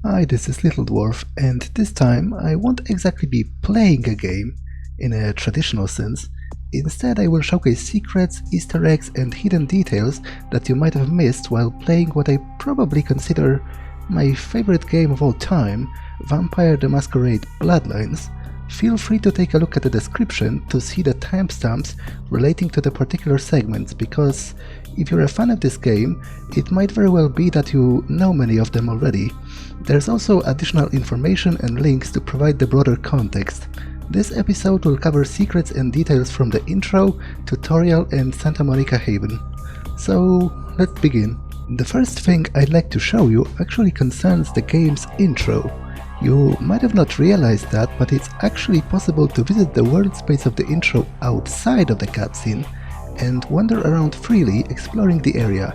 Hi, this is Little Dwarf, and this time I won't exactly be playing a game in a traditional sense. Instead, I will showcase secrets, Easter eggs, and hidden details that you might have missed while playing what I probably consider my favorite game of all time, Vampire the Masquerade Bloodlines. Feel free to take a look at the description to see the timestamps relating to the particular segments, because if you're a fan of this game, it might very well be that you know many of them already. There's also additional information and links to provide the broader context. This episode will cover secrets and details from the intro, tutorial, and Santa Monica Haven. So let's begin. The first thing I'd like to show you actually concerns the game's intro. You might have not realized that, but it's actually possible to visit the world space of the intro outside of the cutscene and wander around freely, exploring the area.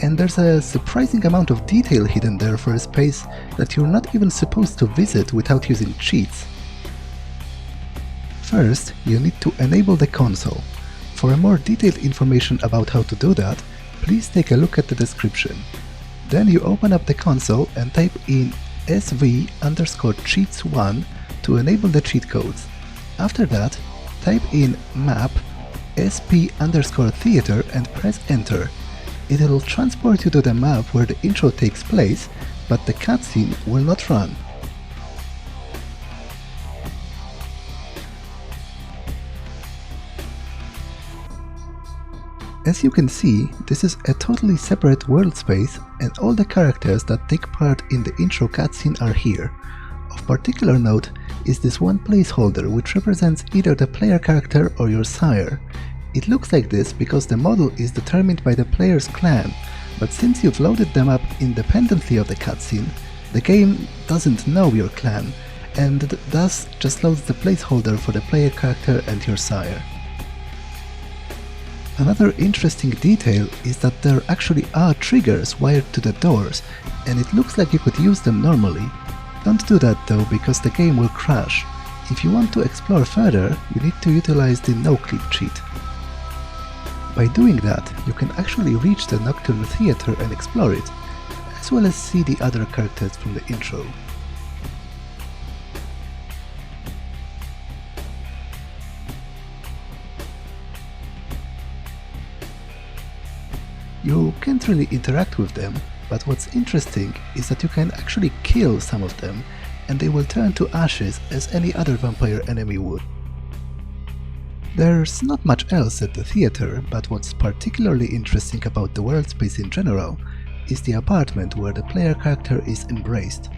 And there's a surprising amount of detail hidden there for a space that you're not even supposed to visit without using cheats. First, you need to enable the console. For a more detailed information about how to do that, please take a look at the description. Then you open up the console and type in sv_cheats1 to enable the cheat codes. After that, type in map sp_theater and press enter. It will transport you to the map where the intro takes place, but the cutscene will not run. As you can see, this is a totally separate world space, and all the characters that take part in the intro cutscene are here. Of particular note is this one placeholder, which represents either the player character or your sire. It looks like this because the model is determined by the player's clan, but since you've loaded them up independently of the cutscene, the game doesn't know your clan, and thus just loads the placeholder for the player character and your sire. Another interesting detail is that there actually are triggers wired to the doors, and it looks like you could use them normally. Don't do that though, because the game will crash. If you want to explore further, you need to utilize the no-clip cheat. By doing that, you can actually reach the Nocturne Theater and explore it, as well as see the other characters from the intro. You can't really interact with them, but what's interesting is that you can actually kill some of them, and they will turn to ashes as any other vampire enemy would. There's not much else at the theater, but what's particularly interesting about the world space in general is the apartment where the player character is embraced.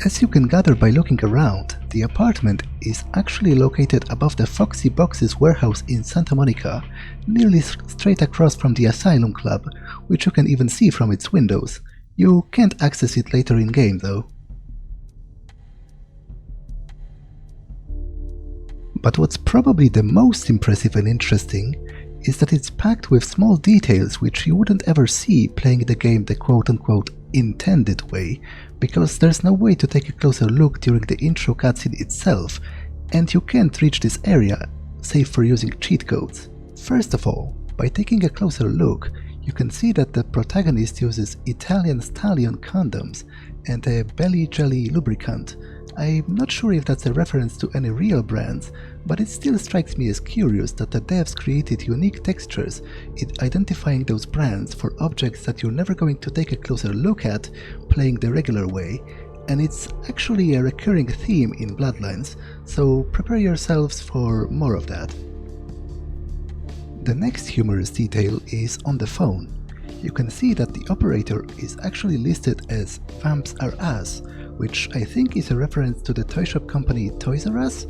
As you can gather by looking around, the apartment is actually located above the Foxy Boxes warehouse in Santa Monica, nearly straight across from the Asylum Club, which you can even see from its windows. You can't access it later in game though. But what's probably the most impressive and interesting is that it's packed with small details which you wouldn't ever see playing the game the quote-unquote intended way, because there's no way to take a closer look during the intro cutscene itself, and you can't reach this area save for using cheat codes. First of all, by taking a closer look, you can see that the protagonist uses Italian Stallion condoms and a Belly Jelly lubricant. I'm not sure if that's a reference to any real brands, but it still strikes me as curious that the devs created unique textures in identifying those brands for objects that you're never going to take a closer look at playing the regular way, and it's actually a recurring theme in Bloodlines, so prepare yourselves for more of that. The next humorous detail is on the phone. You can see that the operator is actually listed as Vamps R Us, which I think is a reference to the toy shop company Toys R Us.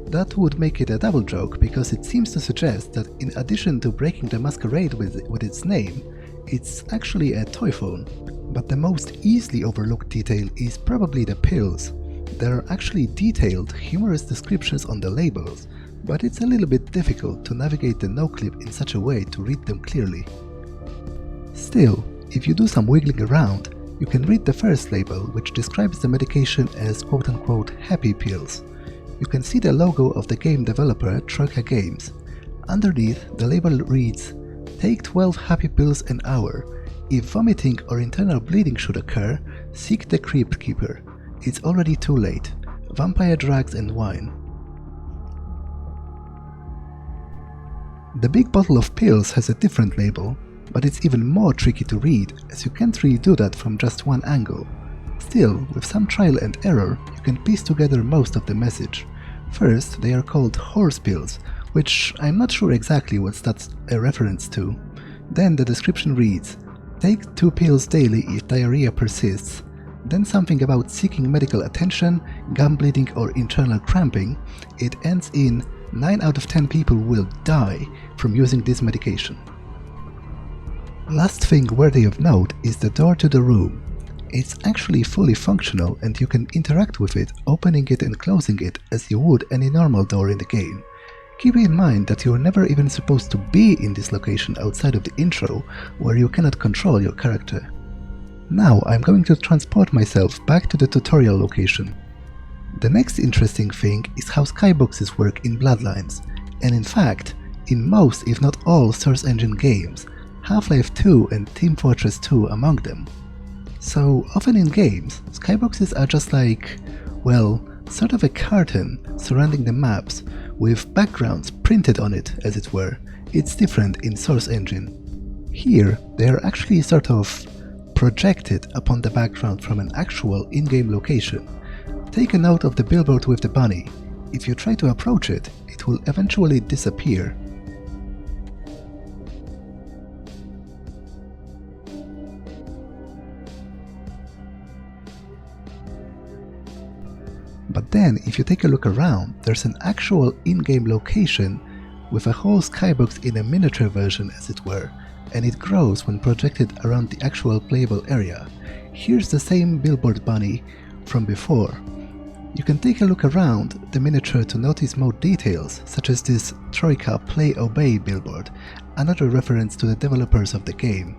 That would make it a double joke, because it seems to suggest that in addition to breaking the masquerade with its name, it's actually a toy phone. But the most easily overlooked detail is probably the pills. There are actually detailed, humorous descriptions on the labels, but it's a little bit difficult to navigate the no-clip in such a way to read them clearly. Still, if you do some wiggling around, you can read the first label, which describes the medication as quote-unquote happy pills. You can see the logo of the game developer Troika Games. Underneath, the label reads, "Take 12 happy pills an hour. If vomiting or internal bleeding should occur, seek the Crypt Keeper. It's already too late. Vampire drugs and wine. The big bottle of pills has a different label, but it's even more tricky to read, as you can't really do that from just one angle. Still, with some trial and error, you can piece together most of the message. First, they are called horse pills, which I'm not sure exactly what that's a reference to. Then the description reads, take 2 pills daily if diarrhea persists. Then something about seeking medical attention, gum bleeding or internal cramping. It ends in 9 out of 10 people will die from using this medication. Last thing worthy of note is the door to the room. It's actually fully functional and you can interact with it, opening it and closing it as you would any normal door in the game. Keep in mind that you're never even supposed to be in this location outside of the intro, where you cannot control your character. Now I'm going to transport myself back to the tutorial location. The next interesting thing is how skyboxes work in Bloodlines, and in fact, in most if not all Source Engine games, Half-Life 2 and Team Fortress 2 among them. So often in games, skyboxes are just like, well, sort of a curtain surrounding the maps, with backgrounds printed on it, as it were. It's different in Source Engine. Here, they are actually sort of projected upon the background from an actual in-game location. Take a note of the billboard with the bunny. If you try to approach it, it will eventually disappear. But then, if you take a look around, there's an actual in-game location with a whole skybox in a miniature version, as it were, and it grows when projected around the actual playable area. Here's the same billboard bunny from before. You can take a look around the miniature to notice more details, such as this Troika Play Obey billboard, another reference to the developers of the game.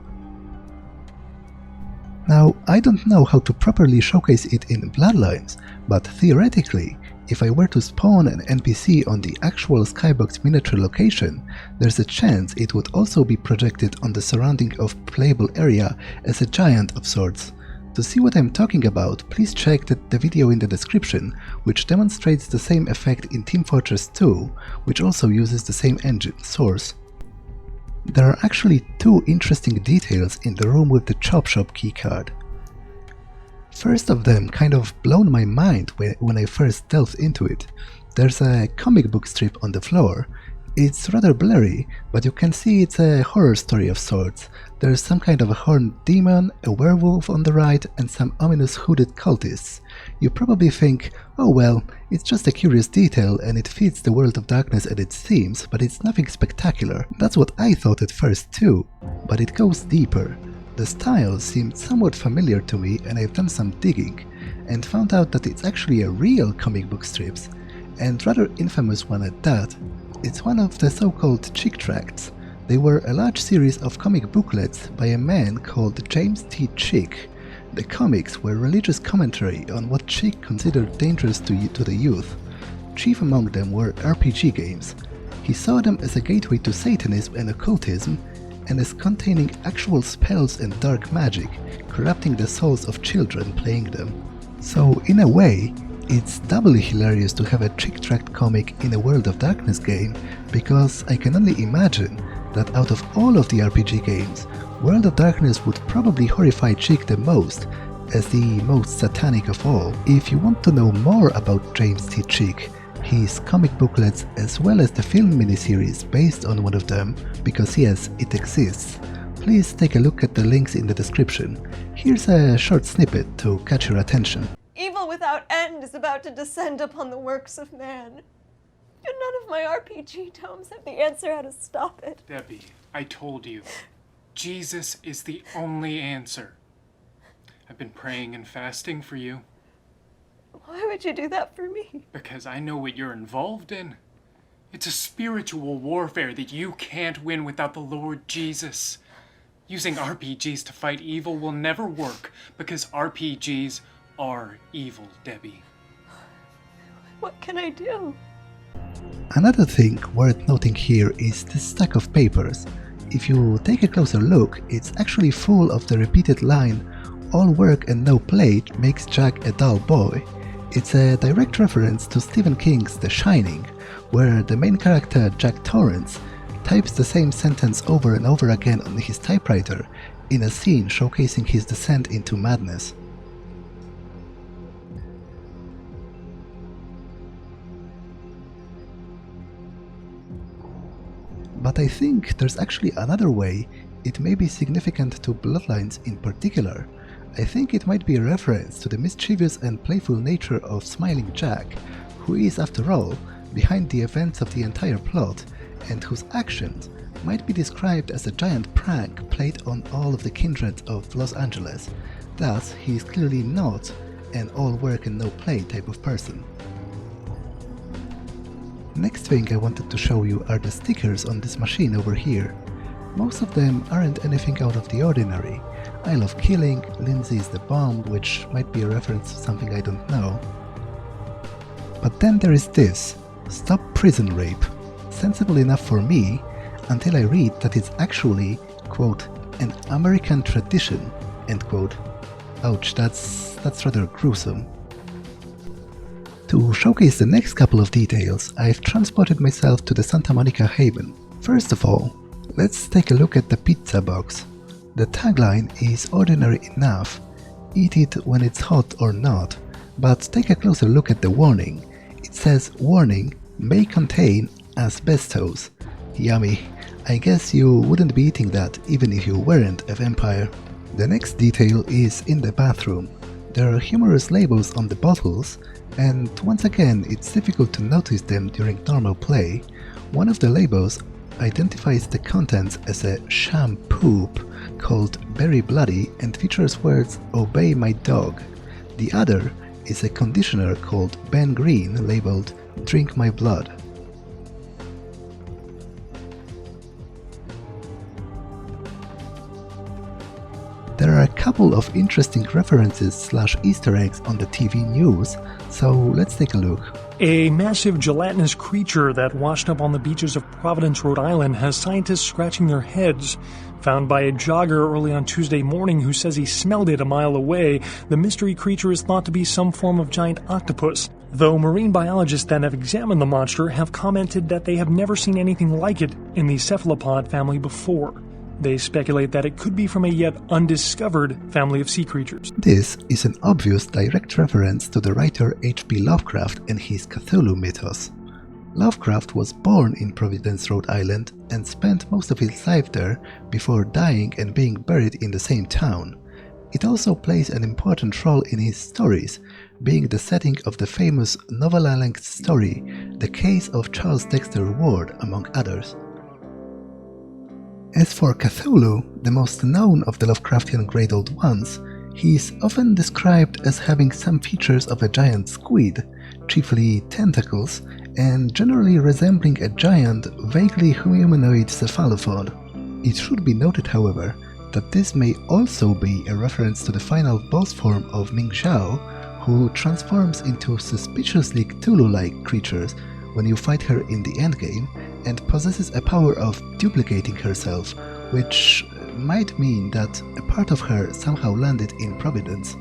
Now, I don't know how to properly showcase it in Bloodlines, but theoretically, if I were to spawn an NPC on the actual skybox miniature location, there's a chance it would also be projected on the surrounding of playable area as a giant of sorts. To see what I'm talking about, please check the video in the description, which demonstrates the same effect in Team Fortress 2, which also uses the same engine, Source. There are actually 2 interesting details in the room with the chopshop keycard. First of them kind of blown my mind when I first delved into it. There's a comic book strip on the floor. It's rather blurry, but you can see it's a horror story of sorts. There's some kind of a horned demon, a werewolf on the right, and some ominous hooded cultists. You probably think, oh well, it's just a curious detail and it fits the World of Darkness and its themes, but it's nothing spectacular. That's what I thought at first too, but it goes deeper. The style seemed somewhat familiar to me, and I've done some digging, and found out that it's actually a real comic book strips, and rather infamous one at that. It's one of the so-called Chick-tracts. They were a large series of comic booklets by a man called James T. Chick. The comics were religious commentary on what Chick considered dangerous to the youth. Chief among them were RPG games. He saw them as a gateway to Satanism and occultism, and as containing actual spells and dark magic, corrupting the souls of children playing them. So in a way, it's doubly hilarious to have a Chick-tract comic in a World of Darkness game, because I can only imagine that out of all of the RPG games, World of Darkness would probably horrify Chick the most, as the most satanic of all. If you want to know more about James T. Chick, his comic booklets as well as the film miniseries based on one of them, because yes, it exists, please take a look at the links in the description. Here's a short snippet to catch your attention. Evil without end is about to descend upon the works of man. And none of my RPG tomes have the answer how to stop it. Debbie, I told you, Jesus is the only answer. I've been praying and fasting for you. Why would you do that for me? Because I know what you're involved in. It's a spiritual warfare that you can't win without the Lord Jesus. Using RPGs to fight evil will never work, because RPGs are evil, Debbie. What can I do? Another thing worth noting here is this stack of papers. if you take a closer look, it's actually full of the repeated line, "All work and no play makes Jack a dull boy." It's a direct reference to Stephen King's The Shining, where the main character, Jack Torrance, types the same sentence over and over again on his typewriter in a scene showcasing his descent into madness. But I think there's actually another way it may be significant to Bloodlines in particular. I think it might be a reference to the mischievous and playful nature of Smiling Jack, who is, after all, behind the events of the entire plot, and whose actions might be described as a giant prank played on all of the kindred of Los Angeles. Thus, he is clearly not an all work and no play type of person. Next thing I wanted to show you are the stickers on this machine over here. Most of them aren't anything out of the ordinary. I love killing, Lindsay is the bomb, which might be a reference to something I don't know. But then there is this, Stop Prison Rape. Sensible enough for me, until I read that it's actually, quote, an American tradition, end quote. Ouch, that's rather gruesome. To showcase the next couple of details, I've transported myself to the Santa Monica Haven. First of all, let's take a look at the pizza box. The tagline is ordinary enough, eat it when it's hot or not, but take a closer look at the warning. It says, warning, may contain asbestos. Yummy. I guess you wouldn't be eating that even if you weren't a vampire. The next detail is in the bathroom. There are humorous labels on the bottles, and once again it's difficult to notice them during normal play. One of the labels identifies the contents as a shampoo called Berry Bloody and features words "Obey my dog." The other is a conditioner called Ben Green labeled Drink My Blood. There are a couple of interesting references / Easter eggs on the TV news, so let's take a look. A massive gelatinous creature that washed up on the beaches of Providence, Rhode Island has scientists scratching their heads. Found by a jogger early on Tuesday morning who says he smelled it a mile away, the mystery creature is thought to be some form of giant octopus, though marine biologists that have examined the monster have commented that they have never seen anything like it in the cephalopod family before. They speculate that it could be from a yet undiscovered family of sea creatures. This is an obvious direct reference to the writer H.P. Lovecraft and his Cthulhu Mythos. Lovecraft was born in Providence, Rhode Island, and spent most of his life there before dying and being buried in the same town. It also plays an important role in his stories, being the setting of the famous novella-length story, The Case of Charles Dexter Ward, among others. As for Cthulhu, the most known of the Lovecraftian Great Old Ones, he is often described as having some features of a giant squid, chiefly tentacles, and generally resembling a giant, vaguely humanoid cephalopod. It should be noted, however, that this may also be a reference to the final boss form of Ming Xiao, who transforms into suspiciously Cthulhu-like creatures when you fight her in the endgame, and possesses a power of duplicating herself, which might mean that a part of her somehow landed in Providence.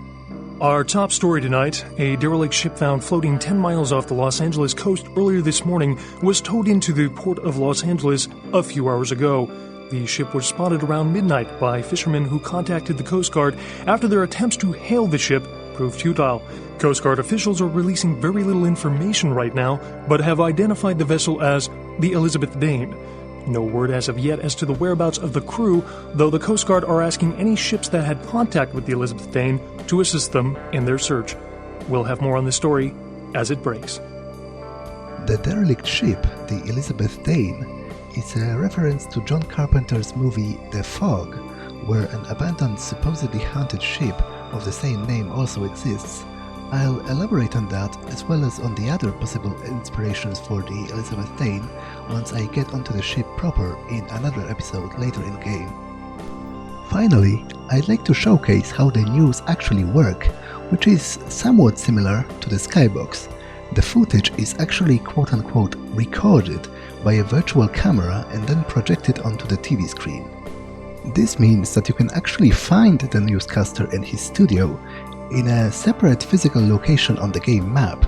Our top story tonight, a derelict ship found floating 10 miles off the Los Angeles coast earlier this morning was towed into the port of Los Angeles a few hours ago. The ship was spotted around midnight by fishermen who contacted the Coast Guard after their attempts to hail the ship proved futile. Coast Guard officials are releasing very little information right now, but have identified the vessel as the Elizebeth Dane. No word as of yet as to the whereabouts of the crew, though the Coast Guard are asking any ships that had contact with the Elizabeth Dane to assist them in their search. We'll have more on this story as it breaks. The derelict ship, the Elizabeth Dane, is a reference to John Carpenter's movie The Fog, where an abandoned, supposedly haunted ship of the same name also exists. I'll elaborate on that as well as on the other possible inspirations for the Elizabeth Dane once I get onto the ship proper in another episode later in game. Finally, I'd like to showcase how the news actually work, which is somewhat similar to the skybox. The footage is actually quote-unquote recorded, by a virtual camera and then projected onto the TV screen. This means that you can actually find the newscaster and his studio in a separate physical location on the game map.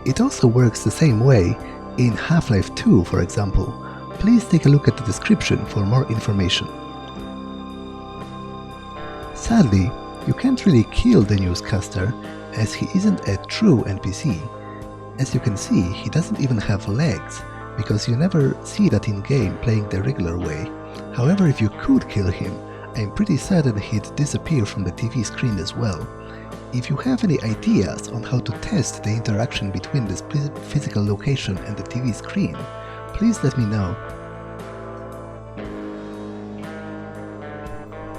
It also works the same way in Half-Life 2, for example. Please take a look at the description for more information. Sadly, you can't really kill the newscaster, as he isn't a true NPC. As you can see, he doesn't even have legs, because you never see that in-game playing the regular way. However, if you could kill him, I'm pretty certain he'd disappear from the TV screen as well. If you have any ideas on how to test the interaction between this physical location and the TV screen, please let me know.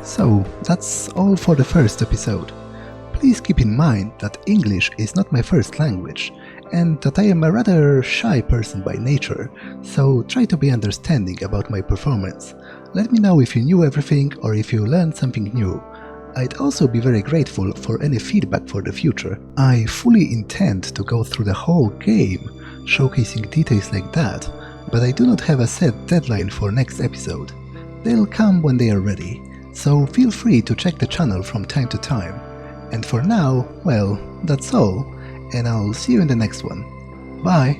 So, that's all for the first episode. Please keep in mind that English is not my first language, and that I am a rather shy person by nature, so try to be understanding about my performance. Let me know if you knew everything or if you learned something new. I'd also be very grateful for any feedback for the future. I fully intend to go through the whole game, showcasing details like that, but I do not have a set deadline for next episode. They'll come when they are ready, so feel free to check the channel from time to time. And for now, well, that's all, and I'll see you in the next one. Bye!